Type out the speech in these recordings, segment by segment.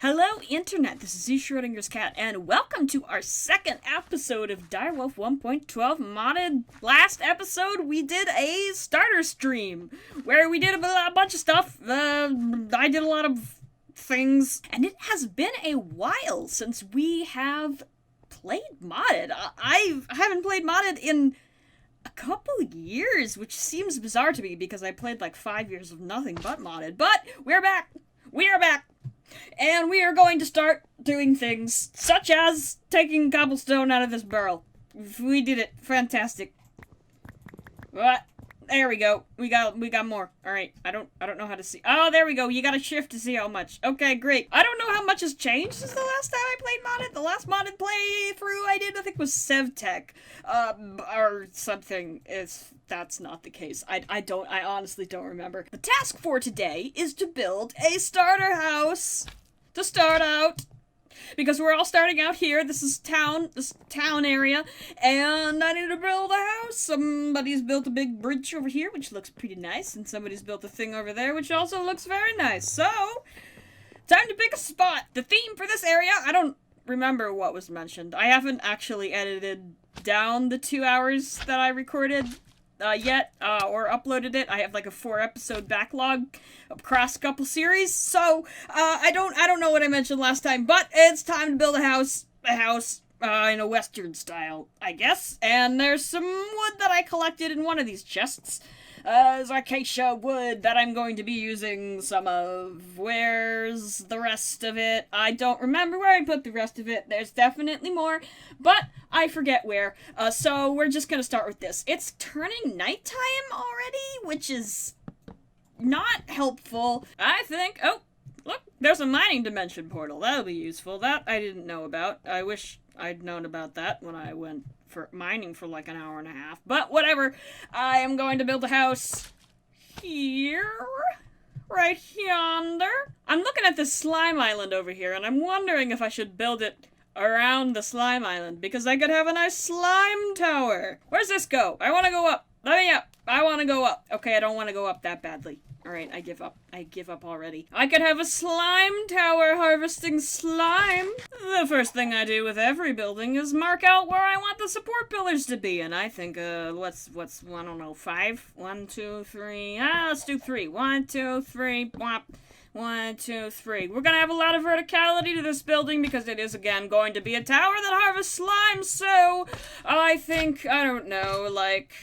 Hello, Internet. This is Z Schrodinger's cat, and welcome to our second episode of Direwolf 1.12 modded. Last episode, we did a starter stream where we did a bunch of stuff. I did a lot of things, and it has been a while since we have played modded. I haven't played modded in a couple years, which seems bizarre to me because I played like 5 years of nothing but modded. But we're back. We are back. And we are going to start doing things such as taking cobblestone out of this barrel. We did it. Fantastic. What? There we go. We got more. All right. I don't know how to see. Oh, there we go. You got to shift to see how much. Okay, great. I don't know how much has changed since the last time I played modded. The last modded playthrough I did, I think, was SevTech, or something. That's not the case. I honestly don't remember. The task for today is to build a starter house to start out. Because we're all starting out here. This town area, and I need to build a house. Somebody's built a big bridge over here, which looks pretty nice, and somebody's built a thing over there, which also looks very nice. So, time to pick a spot. The theme for this area, I don't remember what was mentioned. I haven't actually edited down the 2 hours that I recorded yet, or uploaded it. I have like a 4-episode backlog across a couple series, so I don't know what I mentioned last time, but it's time to build a house in a western style, I guess. And there's some wood that I collected in one of these chests. It's acacia wood that I'm going to be using some of. Where's the rest of it? I don't remember where I put the rest of it. There's definitely more, but I forget where. So we're just gonna start with this. It's turning nighttime already, which is not helpful, I think. Oh, look, there's a mining dimension portal. That'll be useful. That I didn't know about. I wish I'd known about that when I went for mining for like an hour and a half. But whatever. I am going to build a house here. Right yonder. I'm looking at this slime island over here, and I'm wondering if I should build it around the slime island, because I could have a nice slime tower. Where's this go? I want to go up. Let me up. I want to go up. Okay, I don't want to go up that badly. Alright, I give up. I give up already. I could have a slime tower harvesting slime. The first thing I do with every building is mark out where I want the support pillars to be. And I think, what's, I don't know, 5? 1, 2, 3. Let's do 3. 1, 2, 3. Whop. 1, 2, 3. We're gonna have a lot of verticality to this building because it is, again, going to be a tower that harvests slime. So, I think, I don't know, like,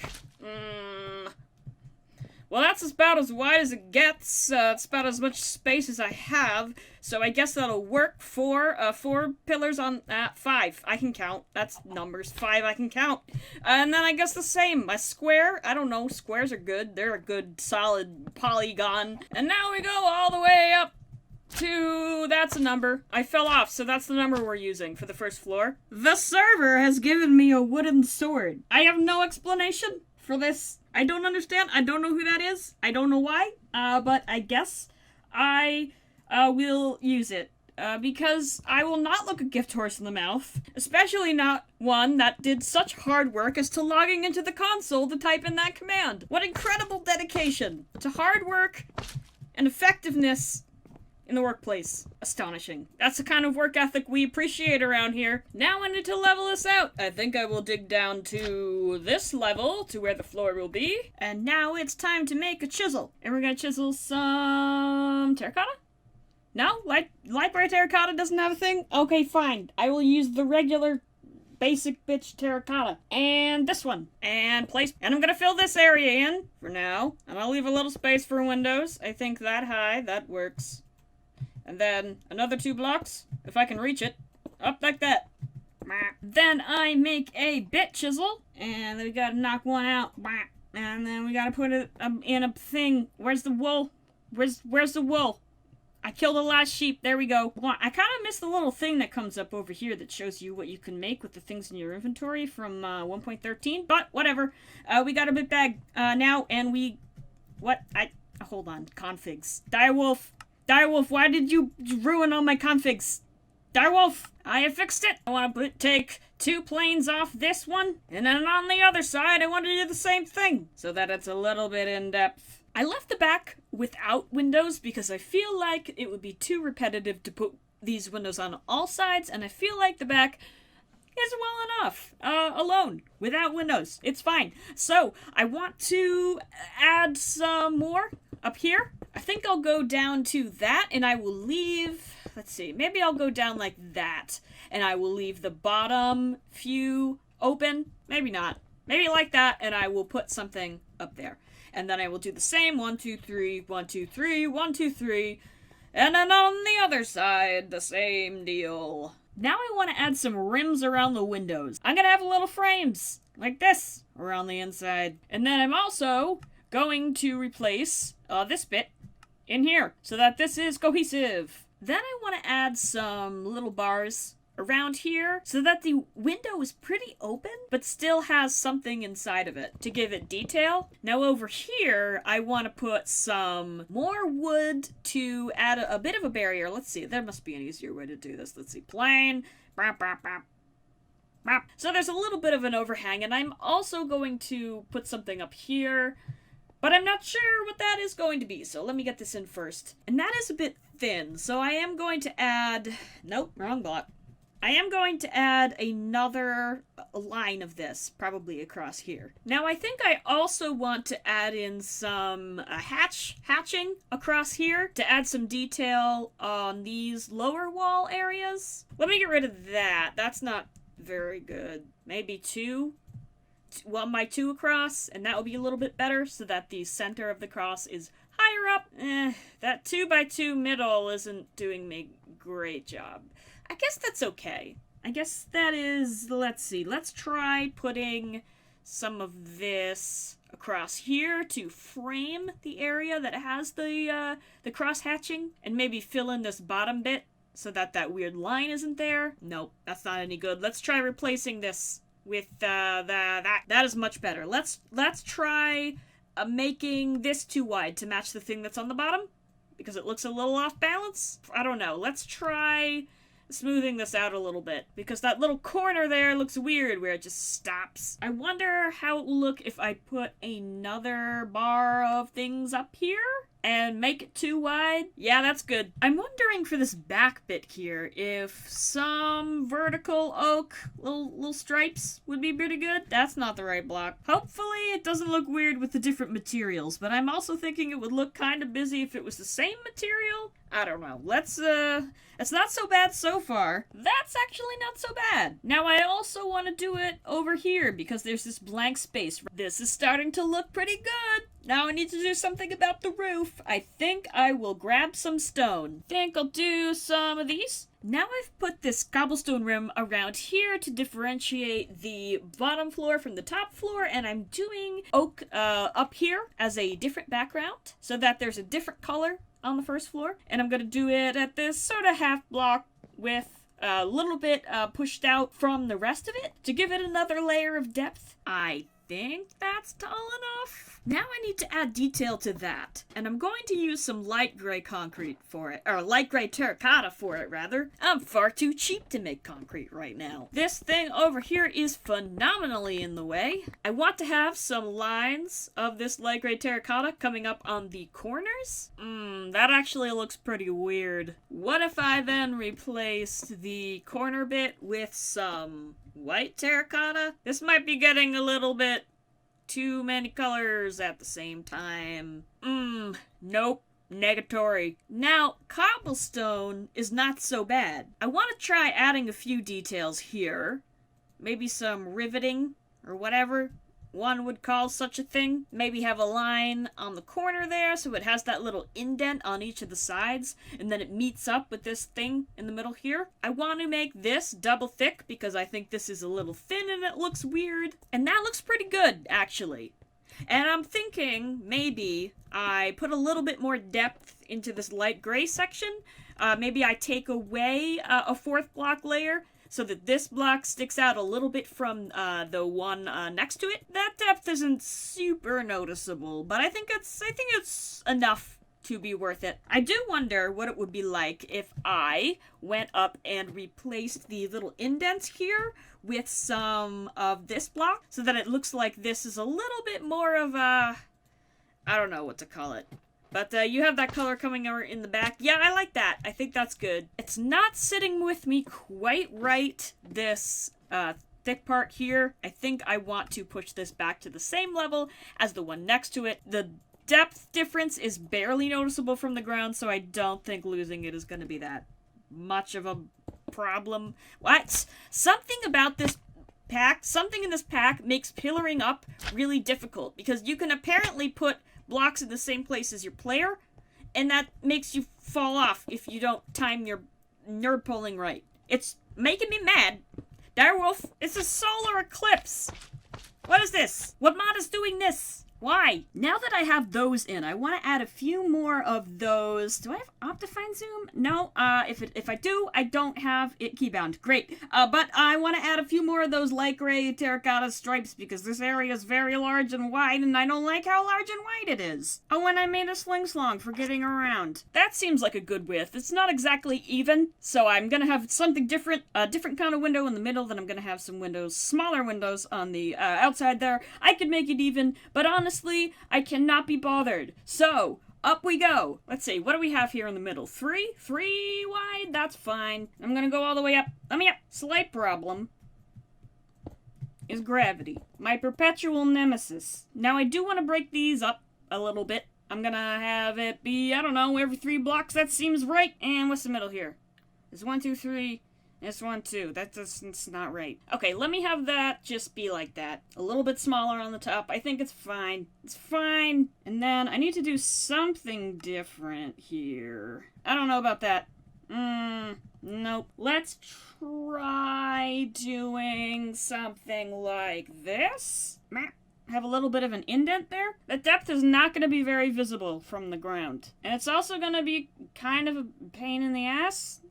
well, that's about as wide as it gets. It's about as much space as I have. So I guess that'll work for 4 pillars on 5. I can count. That's numbers. 5 I can count. And then I guess the same. A square. I don't know. Squares are good. They're a good solid polygon. And now we go all the way up to... That's a number. I fell off, so that's the number we're using for the first floor. The server has given me a wooden sword. I have no explanation for this. I don't understand. I don't know who that is. I don't know why. But I guess I will use it. Because I will not look a gift horse in the mouth. Especially not one that did such hard work as to logging into the console to type in that command. What incredible dedication to hard work and effectiveness in the workplace. Astonishing. That's the kind of work ethic we appreciate around here. Now I need to level this out. I think I will dig down to this level, to where the floor will be. And now it's time to make a chisel. And we're gonna chisel some terracotta? No? Light bright terracotta doesn't have a thing? Okay, fine. I will use the regular basic bitch terracotta. And this one. And place. And I'm gonna fill this area in for now. And I'll leave a little space for windows. I think that high, that works. And then another 2 blocks, if I can reach it, up like that. Then I make a bit chisel, and then we gotta knock one out. And then we gotta put it in a thing. Where's the wool? Where's the wool? I killed the last sheep. There we go. I kind of missed the little thing that comes up over here that shows you what you can make with the things in your inventory from 1.13. But whatever. We got a bit bag now, and we... What? Hold on. Configs. Direwolf, why did you ruin all my configs? Direwolf, I have fixed it. I want to take 2 planes off this one, and then on the other side, I want to do the same thing, so that it's a little bit in depth. I left the back without windows because I feel like it would be too repetitive to put these windows on all sides, and I feel like the back is well enough alone, without windows. It's fine. So, I want to add some more up here. I think I'll go down to that, and I will leave, let's see, maybe I'll go down like that, and I will leave the bottom few open. Maybe not. Maybe like that, and I will put something up there. And then I will do the same, 1, 2, 3, 1, 2, 3, 1, 2, 3, and then on the other side, the same deal. Now I want to add some rims around the windows. I'm going to have little frames, like this, around the inside. And then I'm also going to replace this bit in here, so that this is cohesive. Then I want to add some little bars around here so that the window is pretty open but still has something inside of it to give it detail. Now over here I want to put some more wood to add a bit of a barrier. Let's see, there must be an easier way to do this. Let's see, plain. So there's a little bit of an overhang, and I'm also going to put something up here, but I'm not sure what that is going to be, so let me get this in first. And that is a bit thin, so I am going to add, nope, wrong block. I am going to add another line of this, probably across here. Now I think I also want to add in some hatching across here to add some detail on these lower wall areas. Let me get rid of that. That's not very good. Maybe 2? 1 by 2 across, and that will be a little bit better so that the center of the cross is higher up. That 2 by 2 middle isn't doing me a great job. I guess that's okay. I guess that is, let's see, let's try putting some of this across here to frame the area that has the cross hatching, and maybe fill in this bottom bit so that that weird line isn't there. Nope, that's not any good. Let's try replacing this with that is much better. Let's try making this too wide to match the thing that's on the bottom, because it looks a little off balance. I don't know. Let's try smoothing this out a little bit, because that little corner there looks weird where it just stops. I wonder how it will look if I put another bar of things up here and make it too wide. Yeah, that's good. I'm wondering for this back bit here if some vertical oak little stripes would be pretty good. That's not the right block. Hopefully it doesn't look weird with the different materials, but I'm also thinking it would look kind of busy if it was the same material. I don't know. It's not so bad so far. That's actually not so bad. Now I also want to do it over here because there's this blank space. This is starting to look pretty good. Now I need to do something about the roof. I think I will grab some stone. Think I'll do some of these. Now I've put this cobblestone rim around here to differentiate the bottom floor from the top floor, and I'm doing oak up here as a different background so that there's a different color on the first floor. And I'm going to do it at this sort of half block with a little bit pushed out from the rest of it to give it another layer of depth. I think that's tall enough. Now I need to add detail to that, and I'm going to use some light gray concrete for it, or light gray terracotta for it, rather. I'm far too cheap to make concrete right now. This thing over here is phenomenally in the way. I want to have some lines of this light gray terracotta coming up on the corners. That actually looks pretty weird. What if I then replaced the corner bit with some white terracotta? This might be getting a little bit too many colors at the same time. Nope. Negatory. Now, cobblestone is not so bad. I want to try adding a few details here. Maybe some riveting, or whatever one would call such a thing. Maybe have a line on the corner there so it has that little indent on each of the sides, and then it meets up with this thing in the middle here. I want to make this double thick because I think this is a little thin and it looks weird. And that looks pretty good, actually. And I'm thinking maybe I put a little bit more depth into this light gray section. Maybe I take away a fourth block layer so that this block sticks out a little bit from the one next to it. That depth isn't super noticeable, but I think it's enough to be worth it. I do wonder what it would be like if I went up and replaced the little indents here with some of this block so that it looks like this is a little bit more of a, I don't know what to call it. But you have that color coming over in the back. Yeah, I like that. I think that's good. It's not sitting with me quite right, this thick part here. I think I want to push this back to the same level as the one next to it. The depth difference is barely noticeable from the ground, so I don't think losing it is going to be that much of a problem. What? Something about this pack, something in this pack makes pillaring up really difficult, because you can apparently put blocks in the same place as your player, and that makes you fall off if you don't time your nerd pulling right. It's making me mad. Direwolf, it's a solar eclipse. What is this? What mod is doing this? Why? Now that I have those in, I want to add a few more of those. Do I have Optifine Zoom? No. If I do, I don't have it keybound. Great. But I want to add a few more of those light gray terracotta stripes, because this area is very large and wide, and I don't like how large and wide it is. Oh, and I made a sling slong for getting around. That seems like a good width. It's not exactly even, so I'm gonna have something different, a different kind of window in the middle, then I'm gonna have some windows, smaller windows on the outside there. I could make it even, but honestly, I cannot be bothered. So, up we go. Let's see, what do we have here in the middle? Three wide? That's fine. I'm gonna go all the way up. Let me up. Slight problem is gravity. My perpetual nemesis. Now, I do want to break these up a little bit. I'm gonna have it be, I don't know, every 3 blocks. That seems right. And what's the middle here? It's 1, 2, 3. It's 1, 2. It's not right. Okay, let me have that just be like that. A little bit smaller on the top. I think it's fine. It's fine. And then I need to do something different here. I don't know about that. Nope. Let's try doing something like this. Have a little bit of an indent there. The depth is not going to be very visible from the ground. And it's also going to be kind of a pain in the ass.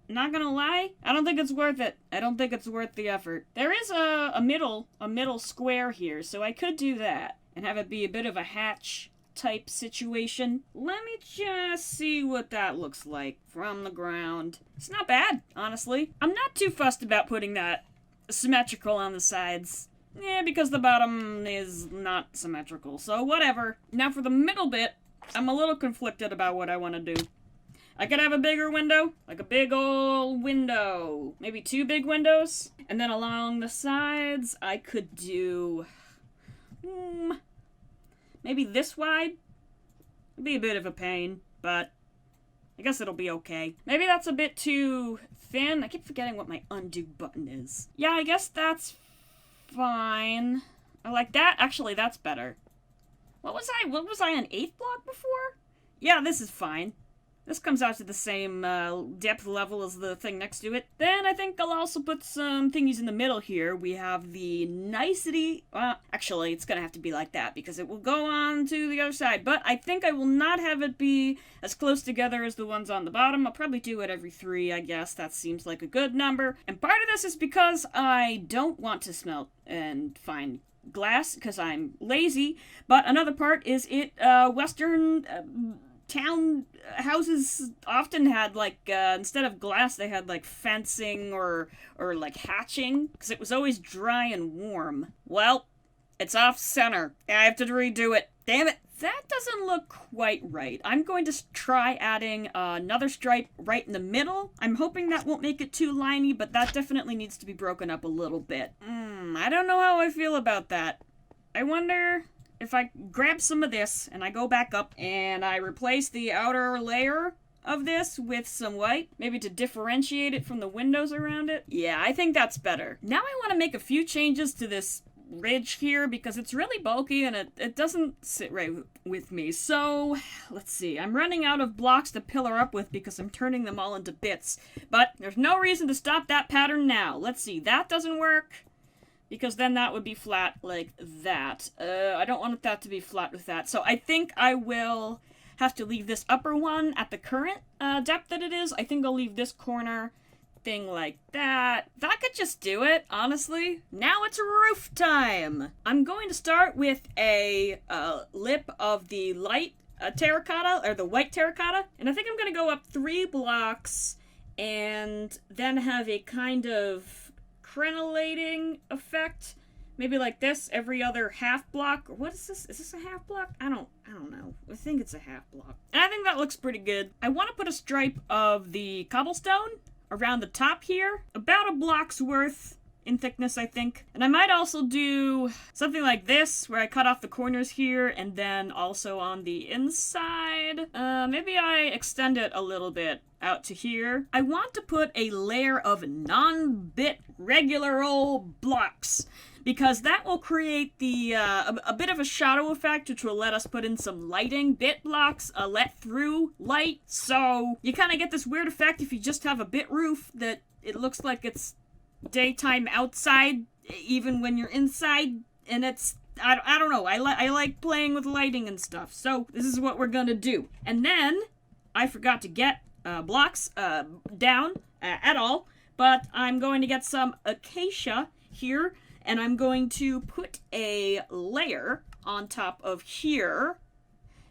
Not gonna lie, I don't think it's worth it. I don't think it's worth the effort. There is a middle square here, so I could do that and have it be a bit of a hatch type situation. Let me just see what that looks like from the ground. It's not bad, honestly. I'm not too fussed about putting that symmetrical on the sides. Yeah, because the bottom is not symmetrical, so whatever. Now for the middle bit, I'm a little conflicted about what I want to do. I could have a bigger window, like a big old window. Maybe 2 big windows. And then along the sides, I could do maybe this wide. It'd be a bit of a pain, but I guess it'll be okay. Maybe that's a bit too thin. I keep forgetting what my undo button is. Yeah, I guess that's fine. I like that. Actually, that's better. What was I on 8th block before? Yeah, this is fine. This comes out to the same depth level as the thing next to it. Then I think I'll also put some thingies in the middle here. We have the nicety. Actually, it's going to have to be like that because it will go on to the other side. But I think I will not have it be as close together as the ones on the bottom. I'll probably do it every 3, I guess. That seems like a good number. And part of this is because I don't want to smelt and find glass because I'm lazy. But another part is Western town houses often had, like, instead of glass, they had, like, fencing or like, hatching, because it was always dry and warm. Well, it's off center. I have to redo it. Damn it. That doesn't look quite right. I'm going to try adding another stripe right in the middle. I'm hoping that won't make it too liney, but that definitely needs to be broken up a little bit. I don't know how I feel about that. I wonder if I grab some of this and I go back up and I replace the outer layer of this with some white, maybe to differentiate it from the windows around it. Yeah, I think that's better. Now I want to make a few changes to this ridge here because it's really bulky and it doesn't sit right with me. So, let's see. I'm running out of blocks to pillar up with because I'm turning them all into bits. But there's no reason to stop that pattern now. Let's see. That doesn't work, because then that would be flat like that. I don't want that to be flat with that. So I think I will have to leave this upper one at the current depth that it is. I think I'll leave this corner thing like that. That could just do it, honestly. Now it's roof time. I'm going to start with a lip of the light terracotta, or the white terracotta. And I think I'm going to go up 3 blocks and then have a kind of crenellating effect Maybe like this, every other half block. Or what is this? Is this a half block? I don't know. I think it's a half block. And I think that looks pretty good. I want to put a stripe of the cobblestone around the top here. About a block's worth in thickness, I think. And I might also do something like this, where I cut off the corners here, and then also on the inside. Maybe I extend it a little bit out to here. I want to put a layer of non-bit regular old blocks, because that will create the a bit of a shadow effect, which will let us put in some lighting. Bit blocks let through light, so you kind of get this weird effect if you just have a bit roof that it looks like it's daytime outside, even when you're inside, and it's, I don't know, I like playing with lighting and stuff, so this is what we're gonna do. And then, I forgot to get blocks down at all, but I'm going to get some acacia here, and I'm going to put a layer on top of here,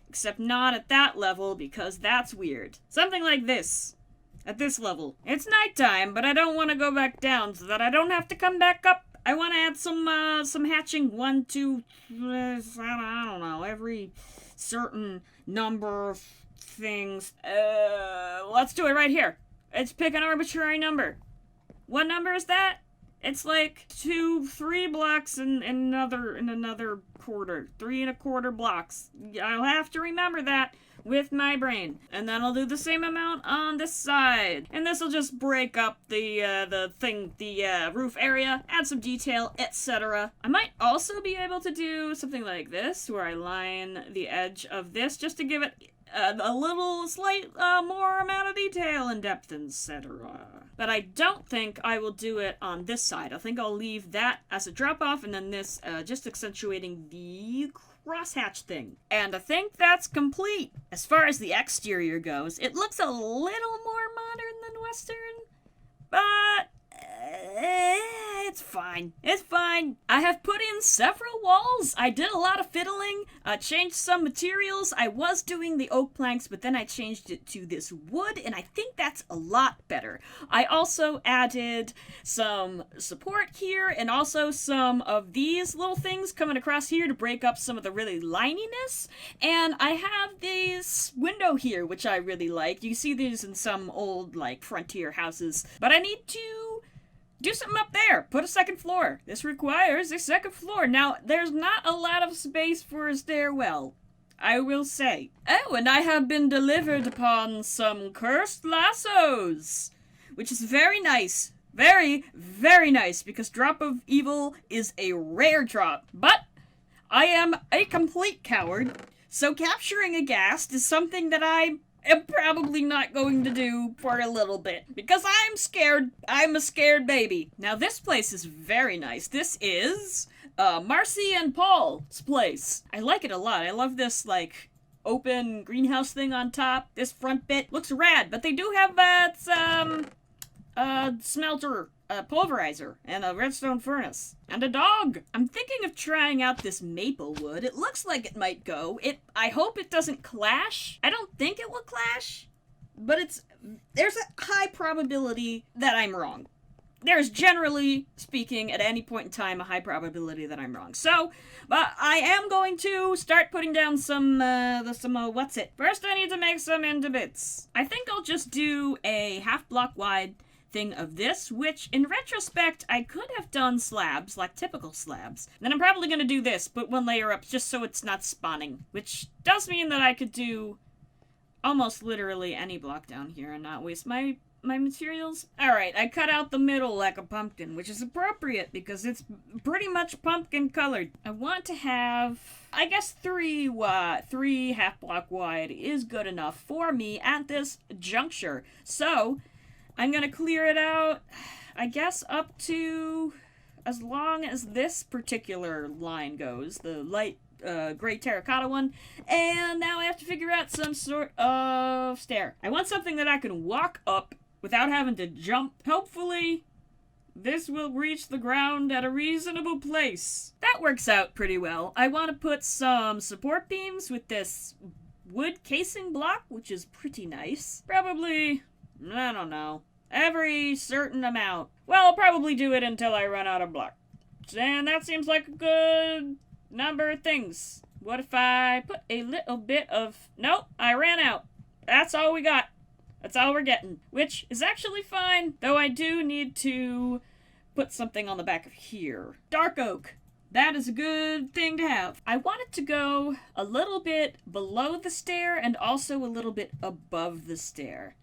except not at that level, because that's weird. Something like this. At this level. It's nighttime, but I don't want to go back down so that I don't have to come back up. I want to add some hatching. 1, 2, I don't know, every certain number of things. Let's do it right here. Let's pick an arbitrary number. What number is that? It's like 3 blocks in another quarter. 3 1/4 blocks. I'll have to remember that with my brain. And then I'll do the same amount on this side. And this will just break up the roof area, add some detail, etc. I might also be able to do something like this, where I line the edge of this just to give it a little slight more amount of detail and depth, etc. But I don't think I will do it on this side. I think I'll leave that as a drop-off, and then this just accentuating the crosshatch thing. And I think that's complete. As far as the exterior goes, it looks a little more modern than Western, but it's fine. It's fine. I have put in several walls. I did a lot of fiddling, changed some materials. I was doing the oak planks, but then I changed it to this wood, and I think that's a lot better. I also added some support here, and also some of these little things coming across here to break up some of the really lininess. And I have this window here, which I really like. You see these in some old, like, frontier houses. But I need to do something up there. Put a second floor. This requires a second floor. Now, there's not a lot of space for a stairwell, I will say. Oh, and I have been delivered upon some cursed lassos, which is very nice. Very, very nice, because Drop of Evil is a rare drop. But I am a complete coward, so capturing a ghast is something that I am probably not going to do for a little bit, because I'm scared. I'm a scared baby. Now, this place is very nice. This is Marcy and Paul's place. I like it a lot. I love this, like, open greenhouse thing on top. This front bit looks rad, but they do have smelter, pulverizer, and a redstone furnace, and a dog. I'm thinking of trying out this maple wood. It looks like it might go. I hope it doesn't clash. I don't think it will clash, but there's a high probability that I'm wrong. There's, generally speaking, at any point in time, a high probability that I'm wrong. So, but I am going to start putting down some what's it? First, I need to make some into bits. I think I'll just do a half block wide thing of this, which in retrospect I could have done slabs, like typical slabs. Then I'm probably going to do this, put one layer up just so it's not spawning, which does mean that I could do almost literally any block down here and not waste my materials. Alright, I cut out the middle like a pumpkin, which is appropriate because it's pretty much pumpkin colored. I want to have, I guess, 3 half block wide is good enough for me at this juncture. So I'm gonna clear it out, I guess, up to as long as this particular line goes, the light gray terracotta one, and now I have to figure out some sort of stair. I want something that I can walk up without having to jump. Hopefully, this will reach the ground at a reasonable place. That works out pretty well. I want to put some support beams with this wood casing block, which is pretty nice. Probably, I don't know, every certain amount. Well, I'll probably do it until I run out of block. And that seems like a good number of things. What if I put a little bit of... Nope, I ran out. That's all we got. That's all we're getting. Which is actually fine, though I do need to put something on the back of here. Dark oak. That is a good thing to have. I want it to go a little bit below the stair and also a little bit above the stair.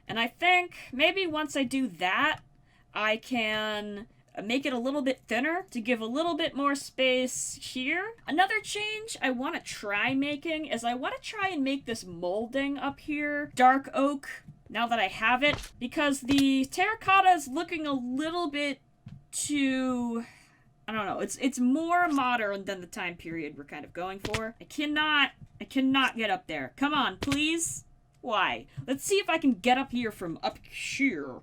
And I think maybe once I do that, I can make it a little bit thinner to give a little bit more space here. Another change I want to try making is I want to try and make this molding up here dark oak now that I have it, because the terracotta is looking a little bit too... I don't know, it's more modern than the time period we're kind of going for. I cannot get up there. Come on, please. Why? Let's see if I can get up here from up here.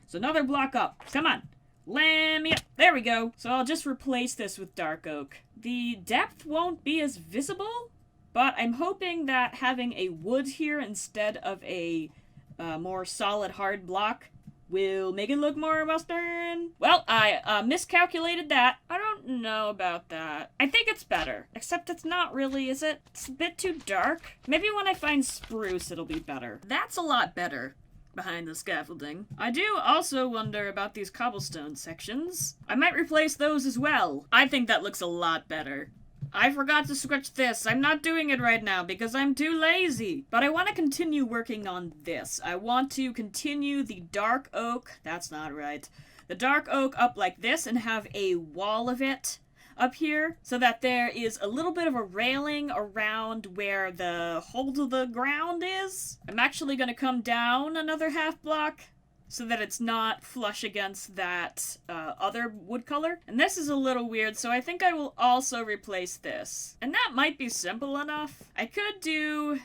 So another block up. Come on. Let me up. There we go. So I'll just replace this with dark oak. The depth won't be as visible, but I'm hoping that having a wood here instead of a more solid hard block will make it look more Western. Well, I miscalculated that. I don't know about that. I think it's better. Except it's not really, is it? It's a bit too dark. Maybe when I find spruce, it'll be better. That's a lot better behind the scaffolding. I do also wonder about these cobblestone sections. I might replace those as well. I think that looks a lot better. I forgot to switch this. I'm not doing it right now because I'm too lazy. But I want to continue working on this. I want to continue the dark oak. That's not right. The dark oak up like this and have a wall of it up here so that there is a little bit of a railing around where the hole to the ground is. I'm actually going to come down another half block so that it's not flush against that other wood color. And this is a little weird, so I think I will also replace this. And that might be simple enough. I could do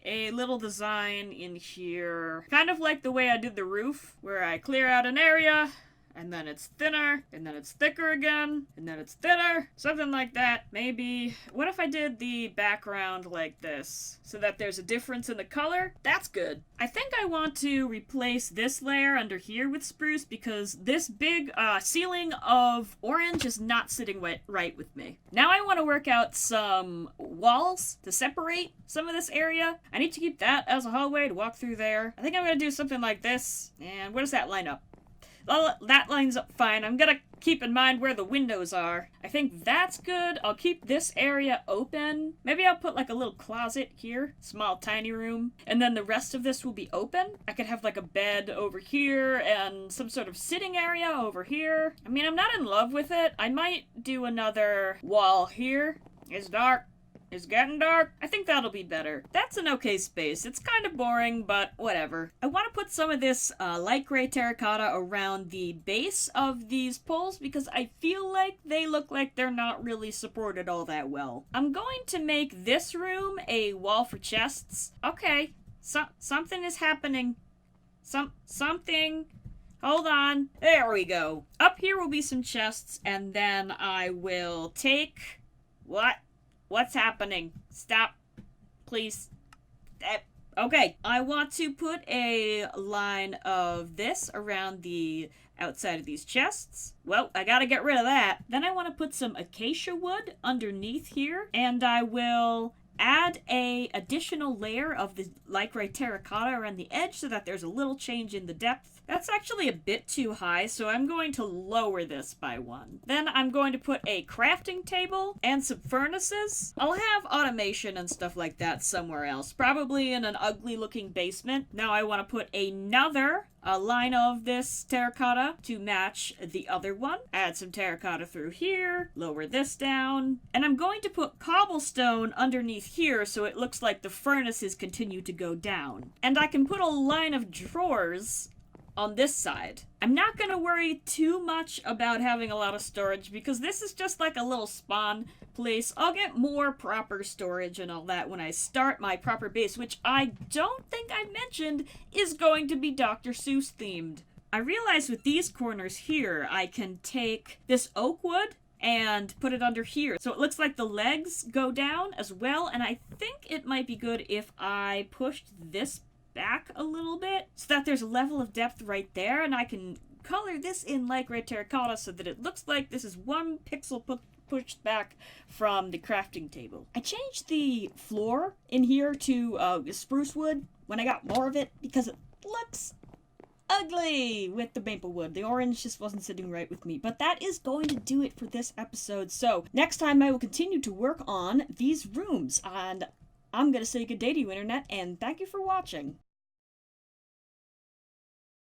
a little design in here, kind of like the way I did the roof, where I clear out an area, and then it's thinner, and then it's thicker again, and then it's thinner, something like that. Maybe, what if I did the background like this, so that there's a difference in the color? That's good. I think I want to replace this layer under here with spruce, because this big ceiling of orange is not sitting right with me. Now I want to work out some walls to separate some of this area. I need to keep that as a hallway to walk through there. I think I'm going to do something like this, and where does that line up? Well, that lines up fine. I'm gonna keep in mind where the windows are. I think that's good. I'll keep this area open. Maybe I'll put like a little closet here. Small, tiny room. And then the rest of this will be open. I could have like a bed over here and some sort of sitting area over here. I mean, I'm not in love with it. I might do another wall here. It's dark. It's getting dark. I think that'll be better. That's an okay space. It's kind of boring, but whatever. I want to put some of this light gray terracotta around the base of these poles because I feel like they look like they're not really supported all that well. I'm going to make this room a wall for chests. Okay, something is happening. Something. Hold on. There we go. Up here will be some chests, and then I will take... What? What's happening? Stop. Please. Okay. I want to put a line of this around the outside of these chests. Well, I gotta get rid of that. Then I want to put some acacia wood underneath here, and I will add a additional layer of the light gray terracotta around the edge so that there's a little change in the depth. That's actually a bit too high, so I'm going to lower this by 1. Then I'm going to put a crafting table and some furnaces. I'll have automation and stuff like that somewhere else, probably in an ugly looking basement. Now I want to put another line of this terracotta to match the other one. Add some terracotta through here, lower this down, and I'm going to put cobblestone underneath here so it looks like the furnaces continue to go down. And I can put a line of drawers on this side. I'm not going to worry too much about having a lot of storage because this is just like a little spawn place. I'll get more proper storage and all that when I start my proper base, which I don't think I mentioned is going to be Dr. Seuss themed. I realize with these corners here, I can take this oak wood and put it under here. So it looks like the legs go down as well, and I think it might be good if I pushed this back a little bit so that there's a level of depth right there and I can color this in light gray terracotta so that it looks like this is one pixel pushed back from the crafting table. I changed the floor in here to spruce wood when I got more of it because it looks ugly with the maple wood. The orange just wasn't sitting right with me. But that is going to do it for this episode. So next time I will continue to work on these rooms. And I'm going to say good day to you, Internet, and thank you for watching.